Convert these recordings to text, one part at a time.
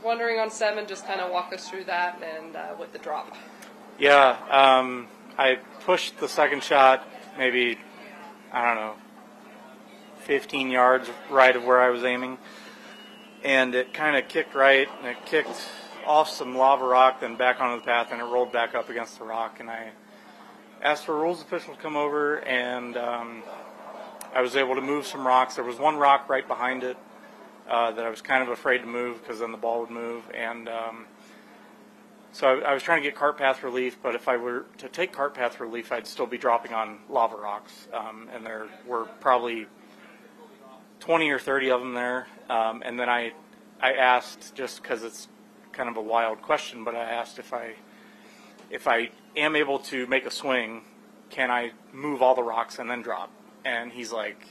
wondering on 7, just kind of walk us through that and with the drop. Yeah, I pushed the second shot maybe, I don't know, 15 yards right of where I was aiming, and it kind of kicked right, and it kicked off some lava rock, then back onto the path, and it rolled back up against the rock, and I asked for a rules official to come over, and I was able to move some rocks. There was one rock right behind it that I was kind of afraid to move because then the ball would move, and so I was trying to get cart path relief, but if I were to take cart path relief, I'd still be dropping on lava rocks, and there were probably 20 or 30 of them there, and then I asked, just because it's kind of a wild question, but I asked if I am able to make a swing, can I move all the rocks and then drop? And he's like,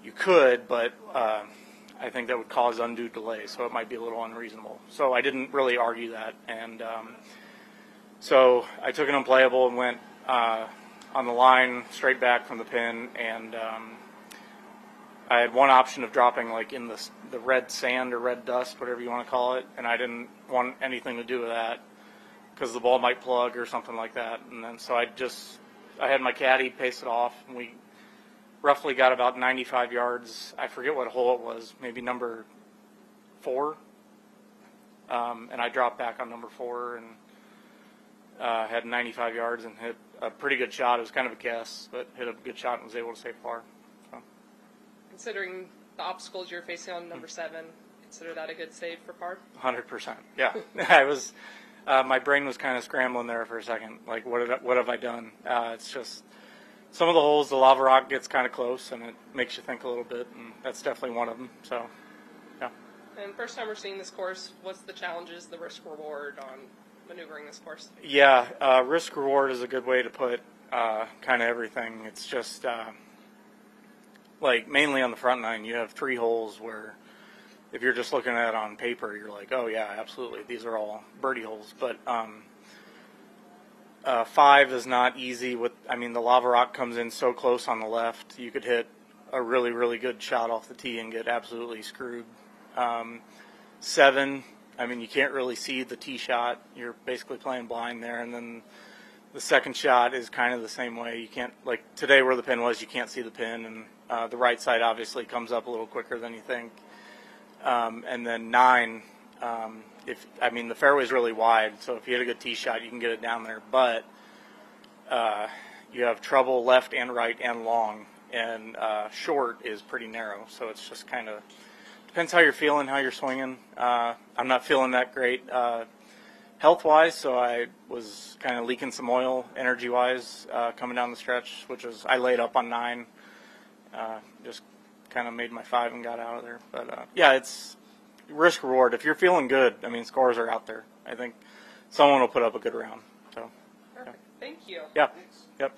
you could, but I think that would cause undue delay, so it might be a little unreasonable. So I didn't really argue that, and so I took an unplayable and went on the line straight back from the pin, and I had one option of dropping like in the red sand or red dust, whatever you want to call it, and I didn't want anything to do with that because the ball might plug or something like that. And then so I had my caddy pace it off, and we roughly got about 95 yards. I forget what hole it was, maybe number 4. And I dropped back on number 4 and had 95 yards and hit a pretty good shot. It was kind of a guess, but hit a good shot and was able to save par. So. Considering the obstacles you're facing on number 7, consider that a good save for par? 100%, yeah. I was, my brain was kind of scrambling there for a second. Like, what have I done? It's just some of the holes, the lava rock gets kind of close, and it makes you think a little bit, and that's definitely one of them. So, yeah. And first time we're seeing this course, what's the challenges, the risk-reward on maneuvering this course? Yeah, risk-reward is a good way to put kind of everything. It's just, like, mainly on the front nine, you have 3 holes where if you're just looking at it on paper, you're like, oh, yeah, absolutely, these are all birdie holes. But 5 is not easy. The lava rock comes in so close on the left, you could hit a really, really good shot off the tee and get absolutely screwed. 7, you can't really see the tee shot. You're basically playing blind there. And then the second shot is kind of the same way. You can't, like today where the pin was, you can't see the pin. And the right side obviously comes up a little quicker than you think. And then 9, the fairway's really wide, so if you hit a good tee shot, you can get it down there. But you have trouble left and right and long, and short is pretty narrow. So it's just kind of depends how you're feeling, how you're swinging. I'm not feeling that great health-wise, so I was kind of leaking some oil energy-wise coming down the stretch, which was I laid up on 9, just kind of made my 5 and got out of there. But yeah, it's risk reward. If you're feeling good, scores are out there. I think someone will put up a good round. So, perfect. Yeah. Thank you. Yeah. Yep.